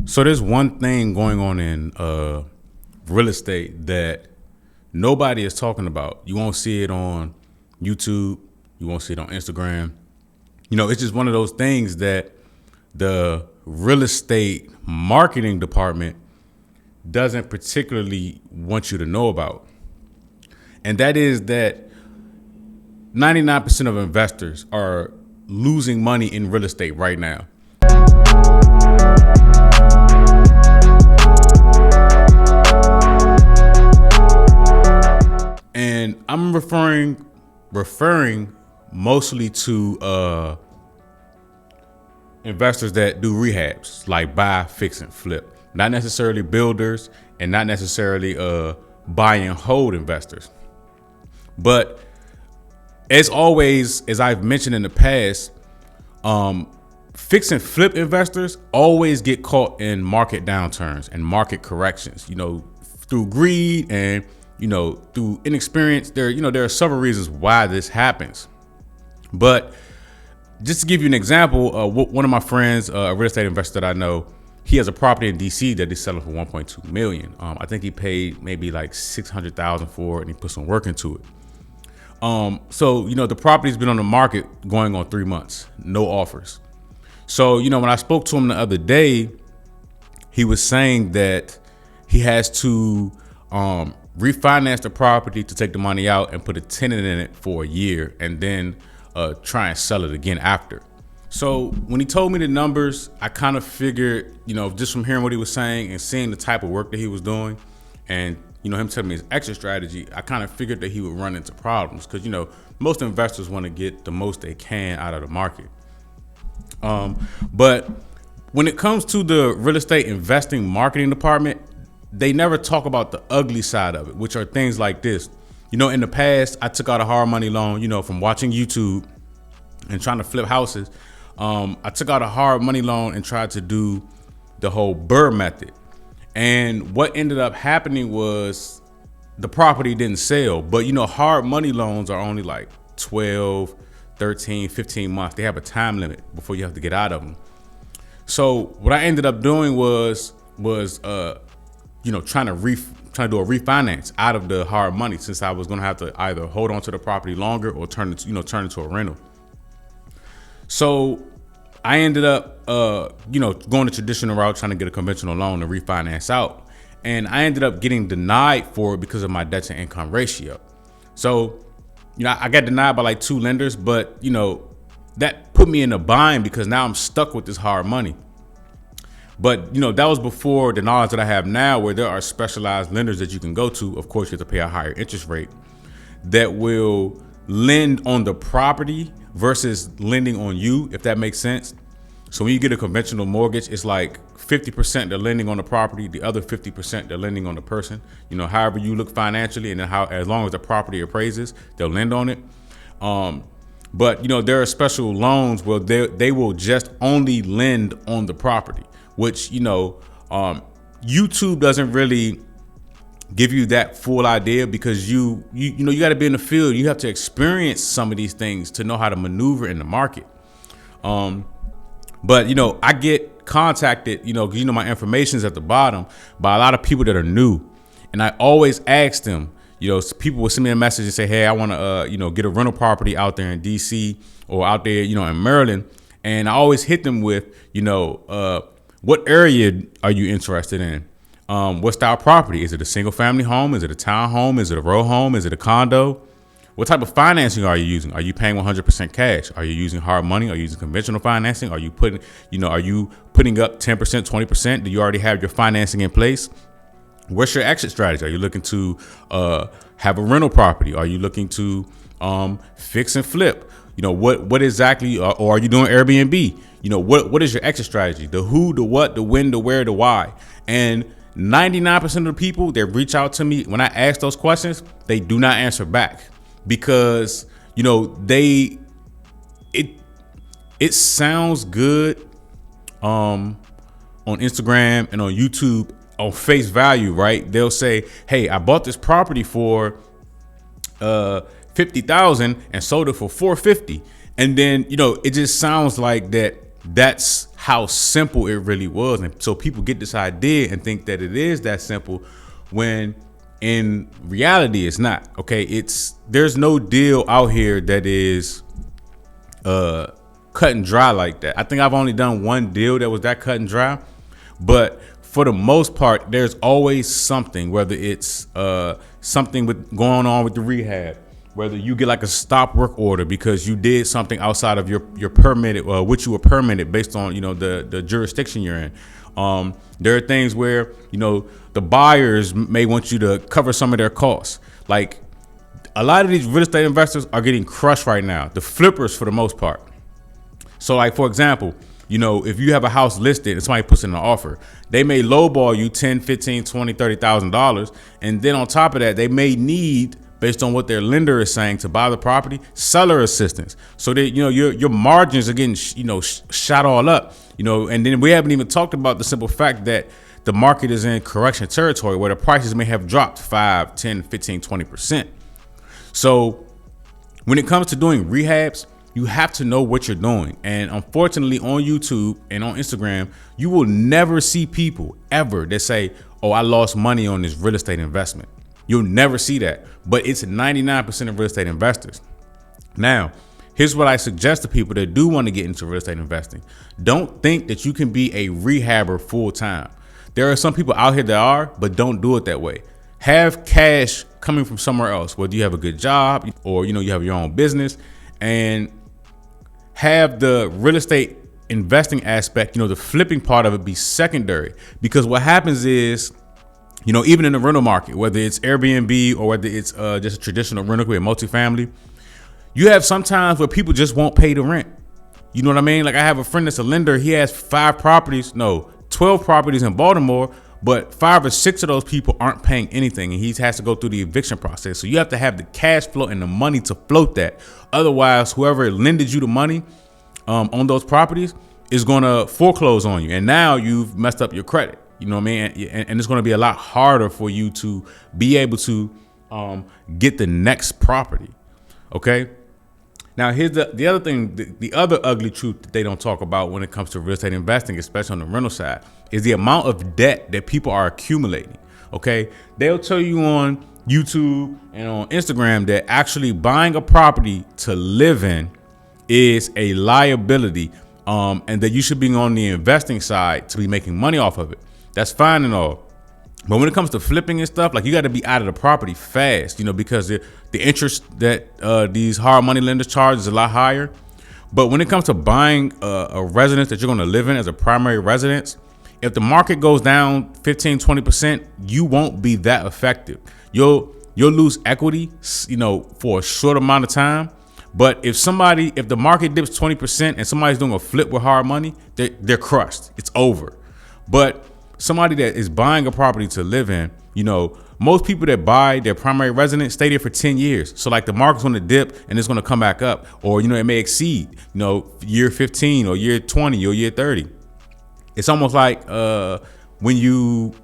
So there's one thing going on in real estate that nobody is talking about. You won't see it on YouTube. You won't see it on Instagram. It's just one of those things that the real estate marketing department doesn't particularly want you to know about. And that is that 99% of investors are losing money in real estate right now. And I'm referring mostly to investors that do rehabs, like buy, fix, and flip. Not necessarily builders and not necessarily buy and hold investors. But as always, as I've mentioned in the past, fix and flip investors always get caught in market downturns and market corrections, through greed and, through inexperience. There are several reasons why this happens. But just to give you an example, one of my friends, a real estate investor that I know, he has a property in DC that he's selling for $1.2 million. I think he paid maybe like $600,000 for it, and he put some work into it. So the property's been on the market going on 3 months, no offers. So when I spoke to him the other day, he was saying that he has to refinance the property to take the money out and put a tenant in it for a year, and then try and sell it again after. So when he told me the numbers, I kind of figured, just from hearing what he was saying and seeing the type of work that he was doing, and him telling me his exit strategy, I kind of figured that he would run into problems because most investors want to get the most they can out of the market. But when it comes to the real estate investing marketing department, they never talk about the ugly side of it, which are things like this. In the past, I took out a hard money loan, from watching YouTube and trying to flip houses. I took out a hard money loan and tried to do the whole BRRRR method. And what ended up happening was the property didn't sell. But, hard money loans are only like 12, 13, 15 months. They have a time limit before you have to get out of them. So what I ended up doing was trying to do a refinance out of the hard money, since I was going to have to either hold on to the property longer or turn it into a rental. So I ended up, going the traditional route, trying to get a conventional loan to refinance out. And I ended up getting denied for it because of my debt to income ratio. So, I got denied by like 2 lenders, but, that put me in a bind because now I'm stuck with this hard money. But, that was before the knowledge that I have now, where there are specialized lenders that you can go to. Of course, you have to pay a higher interest rate that will lend on the property versus lending on you, if that makes sense. So when you get a conventional mortgage, it's like 50% they're lending on the property, the other 50% they're lending on the person. However you look financially, and then as long as the property appraises, they'll lend on it. But there are special loans where they will just only lend on the property, which YouTube doesn't really give you that full idea, because you got to be in the field. You have to experience some of these things to know how to maneuver in the market. But I get contacted, because my information is at the bottom, by a lot of people that are new, and I always ask them. People will send me a message and say, "Hey, I want to get a rental property out there in DC or out there in Maryland," and I always hit them with what area are you interested in? What style property? Is it a single family home? Is it a town home? Is it a row home? Is it a condo? What type of financing are you using? Are you paying 100% cash? Are you using hard money? Are you using conventional financing? Are you putting up 10%, 20%? Do you already have your financing in place? What's your exit strategy? Are you looking to have a rental property? Are you looking to fix and flip? What exactly, or are you doing Airbnb? What is your exit strategy? The who, the what, the when, the where, the why. And 99% of the people that reach out to me when I ask those questions, they do not answer back, because it sounds good on Instagram and on YouTube on face value, right? They'll say, "Hey, I bought this property for $50,000 and sold it for $450,000," and then it just sounds like that's how simple it really was. And so people get this idea and think that it is that simple, when in reality it's not. Okay, there's no deal out here that is cut and dry like that. I think I've only done one deal that was that cut and dry, but for the most part, there's always something, whether it's something with going on with the rehab, whether you get like a stop work order because you did something outside of your permitted, which you were permitted based on, the jurisdiction you're in. There are things where, the buyers may want you to cover some of their costs. Like, a lot of these real estate investors are getting crushed right now. The flippers, for the most part. So, like, for example, if you have a house listed and somebody puts in an offer, they may lowball you $10, $15, $20, $30,000. And then on top of that, they may need, based on what their lender is saying, to buy the property, seller assistance. So that, your margins are getting, shot all up, and then we haven't even talked about the simple fact that the market is in correction territory where the prices may have dropped 5, 10, 15, 20%. So when it comes to doing rehabs, you have to know what you're doing. And unfortunately, on YouTube and on Instagram, you will never see people ever that say, oh, I lost money on this real estate investment. You'll never see that. But it's 99% of real estate investors. Now, here's what I suggest to people that do want to get into real estate investing. Don't think that you can be a rehabber full time. There are some people out here that are, but don't do it that way. Have cash coming from somewhere else, whether you have a good job or, you have your own business, and have the real estate investing aspect, the flipping part of it, be secondary. Because what happens is, even in the rental market, whether it's Airbnb or whether it's just a traditional rental with multifamily, you have sometimes where people just won't pay the rent. You know what I mean? Like, I have a friend that's a lender. He has 12 properties in Baltimore, but 5 or 6 of those people aren't paying anything, and he has to go through the eviction process. So you have to have the cash flow and the money to float that. Otherwise, whoever lended you the money on those properties is going to foreclose on you, and now you've messed up your credit. You know what I mean? And it's going to be a lot harder for you to be able to get the next property. Okay. Now, here's the other thing, the other ugly truth that they don't talk about when it comes to real estate investing, especially on the rental side, is the amount of debt that people are accumulating. Okay. They'll tell you on YouTube and on Instagram that actually buying a property to live in is a liability, and that you should be on the investing side to be making money off of it. That's fine and all. But when it comes to flipping and stuff, like, you got to be out of the property fast, because the interest that these hard money lenders charge is a lot higher. But when it comes to buying a residence that you're going to live in as a primary residence, if the market goes down 15, 20%, you won't be that effective. You'll lose equity, for a short amount of time. But if the market dips 20% and somebody's doing a flip with hard money, they're crushed. It's over. But somebody that is buying a property to live in, most people that buy their primary residence stay there for 10 years. So, like, the market's going to dip and it's going to come back up, or, it may exceed, year 15 or year 20 or year 30. It's almost like when you,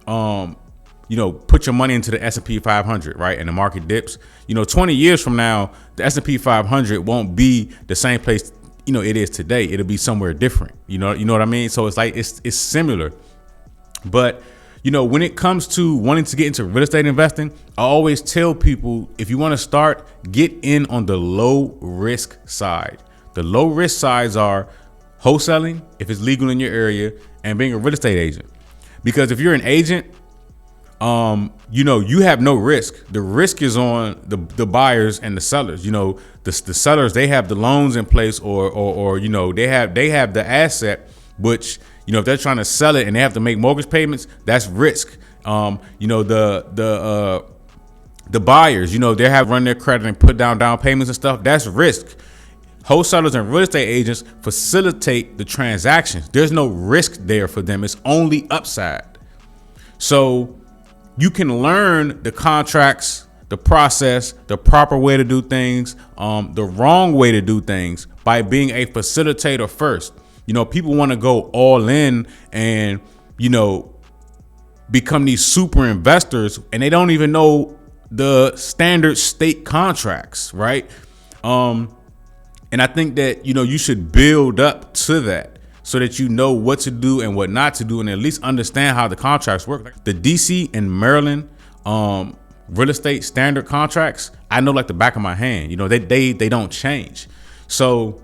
put your money into the S&P 500, right? And the market dips, 20 years from now, the S&P 500 won't be the same place, it is today. It'll be somewhere different. You know what I mean? So it's like, it's similar. But, when it comes to wanting to get into real estate investing, I always tell people, if you want to start, get in on the low risk side. The low risk sides are wholesaling, if it's legal in your area, and being a real estate agent. Because if you're an agent, you have no risk. The risk is on the buyers and the sellers. The sellers, they have the loans in place, or they have the asset, which, if they're trying to sell it and they have to make mortgage payments, that's risk. The buyers, they have run their credit and put down payments and stuff. That's risk. Wholesalers and real estate agents facilitate the transactions. There's no risk there for them. It's only upside. So you can learn the contracts, the process, the proper way to do things, the wrong way to do things by being a facilitator first. People want to go all in and, become these super investors, and they don't even know the standard state contracts, right? And I think that, you should build up to that. so that you know what to do and what not to do, and at least understand how the contracts work. The DC and Maryland real estate standard contracts, I know like the back of my hand. You know, they don't change. So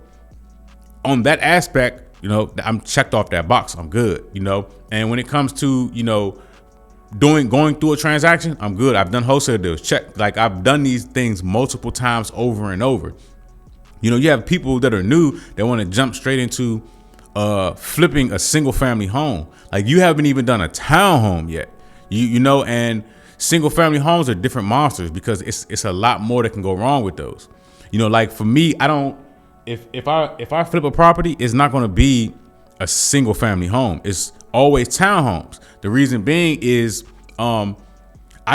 on that aspect, you know, I'm checked off that box. I'm good, you know. And when it comes to, you know, going through a transaction, I'm good. I've done wholesale deals. Check. Like, I've done these things multiple times over and over. You know, you have people that are new that want to jump straight into flipping a single family home. Like, you haven't even done a townhome yet. You know, and single family homes are different monsters because it's a lot more that can go wrong with those. You know, like for me, I don't, if I flip a property, it's not going to be a single family home. It's always townhomes. The reason being is I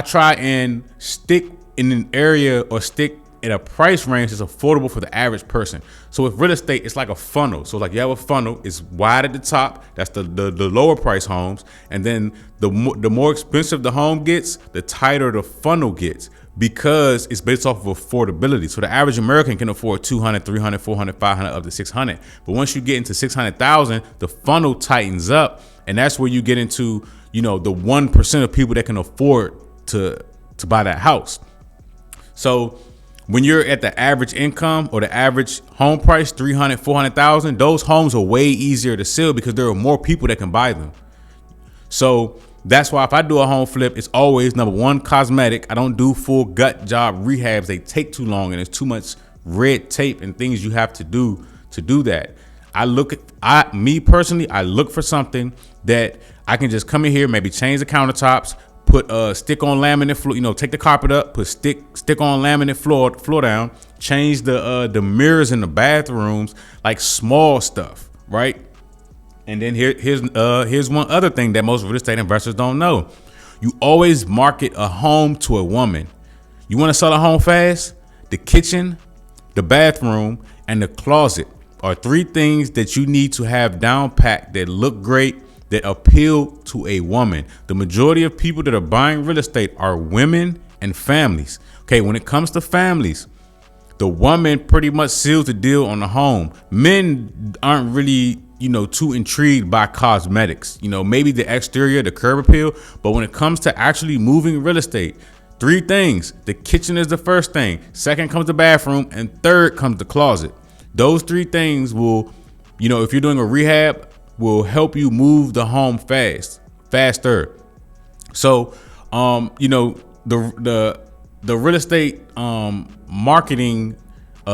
try and stick in an area or stick in a price range that's affordable for the average person. So with real estate, it's like a funnel. So like you have a funnel, it's wide at the top. That's the lower price homes. And then the more expensive the home gets, the tighter the funnel gets, because it's based off of affordability. So the average American can afford 200, 300, 400, 500, up to 600. But once you get into 600,000, the funnel tightens up. And that's where you get into, you know, the 1% of people that can afford to buy that house. So when you're at the average income or the average home price, 300, 400,000, those homes are way easier to sell because there are more people that can buy them. So that's why if I do a home flip, it's always number one, cosmetic. I don't do full gut job rehabs. They take too long and there's too much red tape and things you have to do that. Me personally, I look for something that I can just come in here, maybe change the countertops, put stick on laminate floor, you know, take the carpet up, put stick on laminate floor down, change the mirrors in the bathrooms, like small stuff, right? And then here's one other thing that most real estate investors don't know. You always market a home to a woman. You want to sell a home fast? The kitchen, the bathroom, and the closet are three things that you need to have down packed that look great, that appeal to a woman. The majority of people that are buying real estate are women and families. Okay, when it comes to families, the woman pretty much seals the deal on the home. Men aren't really, you know, too intrigued by cosmetics. You know, maybe the exterior, the curb appeal, but when it comes to actually moving real estate, three things. The kitchen is the first thing. Second comes the bathroom, and third comes the closet. Those three things will, you know, if you're doing a rehab, will help you move the home faster. So, you know, the real estate marketing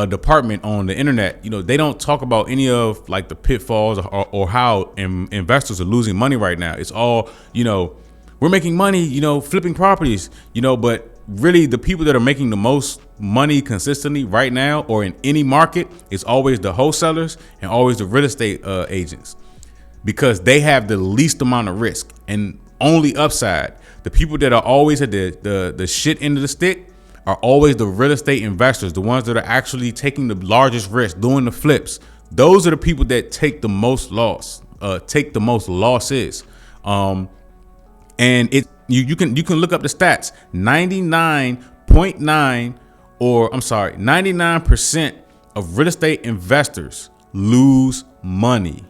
department on the internet, you know, they don't talk about any of like the pitfalls or how investors are losing money right now. It's all, you know, we're making money, you know, flipping properties, you know, but really the people that are making the most money consistently right now or in any market is always the wholesalers and always the real estate agents, because they have the least amount of risk and only upside. The people that are always at the shit end of the stick are always the real estate investors, the ones that are actually taking the largest risk, doing the flips. Those are the people that take the most loss, take the most losses. And you can look up the stats. 99% of real estate investors lose money.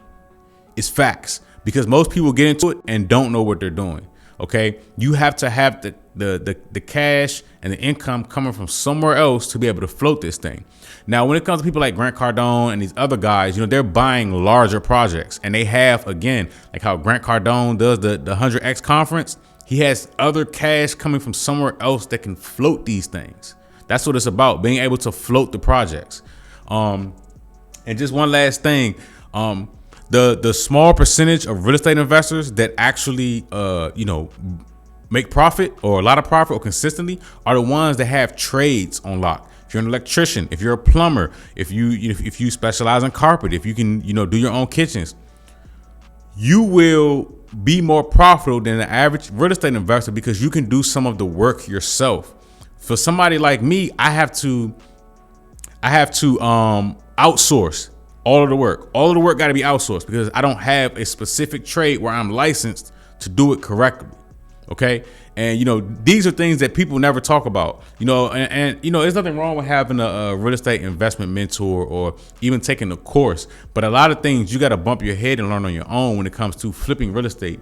It's facts, because most people get into it and don't know what they're doing. Okay, you have to have the cash and the income coming from somewhere else to be able to float this thing. Now, when it comes to people like Grant Cardone and these other guys, you know, they're buying larger projects, and they have, again, like how Grant Cardone does the 100X conference. He has other cash coming from somewhere else that can float these things. That's what it's about, being able to float the projects. And just one last thing, the small percentage of real estate investors that actually, you know, make profit or a lot of profit or consistently are the ones that have trades on lock. If you're an electrician, if you're a plumber, if you specialize in carpet, if you can, you know, do your own kitchens, you will be more profitable than the average real estate investor because you can do some of the work yourself. For somebody like me, I have to outsource all of the work. All of the work got to be outsourced because I don't have a specific trade where I'm licensed to do it correctly. Okay. And, these are things that people never talk about, and there's nothing wrong with having a real estate investment mentor or even taking a course. But a lot of things you got to bump your head and learn on your own when it comes to flipping real estate.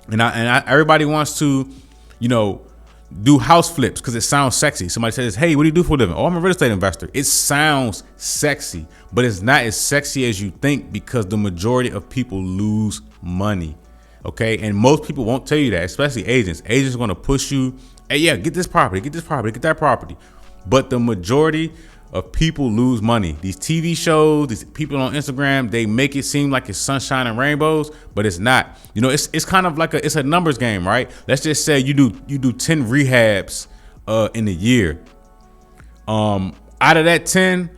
And everybody wants to, do house flips because it sounds sexy. Somebody says, hey, what do you do for a living? Oh, I'm a real estate investor. It sounds sexy, but it's not as sexy as you think because the majority of people lose money. Okay. And most people won't tell you that, especially agents. Agents are going to push you. Hey, yeah, get this property, get that property. But the majority of people lose money. These TV shows, these people on Instagram, they make it seem like it's sunshine and rainbows, but it's not. It's kind of like it's a numbers game, right? Let's just say you do 10 rehabs in a year. Out of that 10,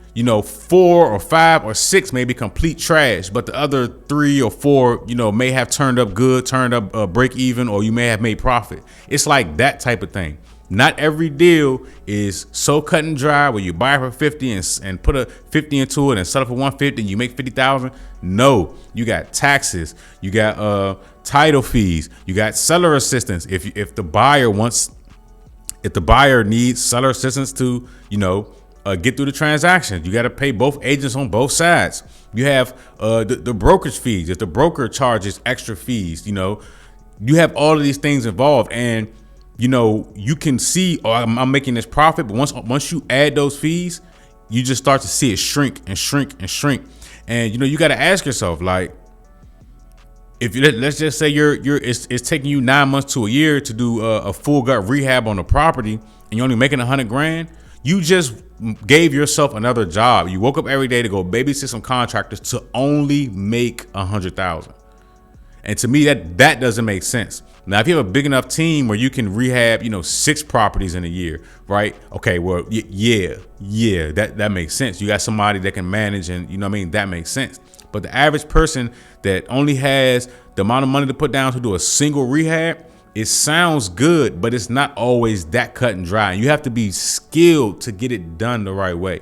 4 or 5 or 6 may be complete trash, but the other 3 or 4, may have turned up good, turned up break even, or you may have made profit. It's like that type of thing. Not every deal is so cut and dry where you buy for 50 and put a 50 into it and sell it for 150 and you make 50,000. No, you got taxes, you got title fees, you got seller assistance. If the buyer needs seller assistance to get through the transaction, you got to pay both agents on both sides. You have the brokerage fees. If the broker charges extra fees, you have all of these things involved. And you can see, I'm making this profit, but once you add those fees, you just start to see it shrink and shrink and shrink. And you got to ask yourself, like, if let's just say it's taking you 9 months to a year to do a full gut rehab on a property, and you're only making $100,000, you just gave yourself another job. You woke up every day to go babysit some contractors to only make $100,000. And to me, that doesn't make sense. Now, if you have a big enough team where you can rehab, 6 properties in a year, right? Okay, well, yeah, that makes sense. You got somebody that can manage, and that makes sense. But the average person that only has the amount of money to put down to do a single rehab, it sounds good, but it's not always that cut and dry. And you have to be skilled to get it done the right way.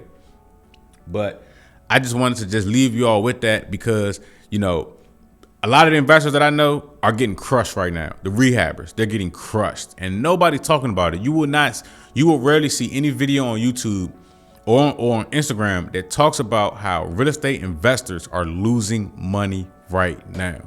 But I just wanted to just leave you all with that because, a lot of the investors that I know are getting crushed right now. The rehabbers, they're getting crushed and nobody's talking about it. You will rarely see any video on YouTube or on Instagram that talks about how real estate investors are losing money right now.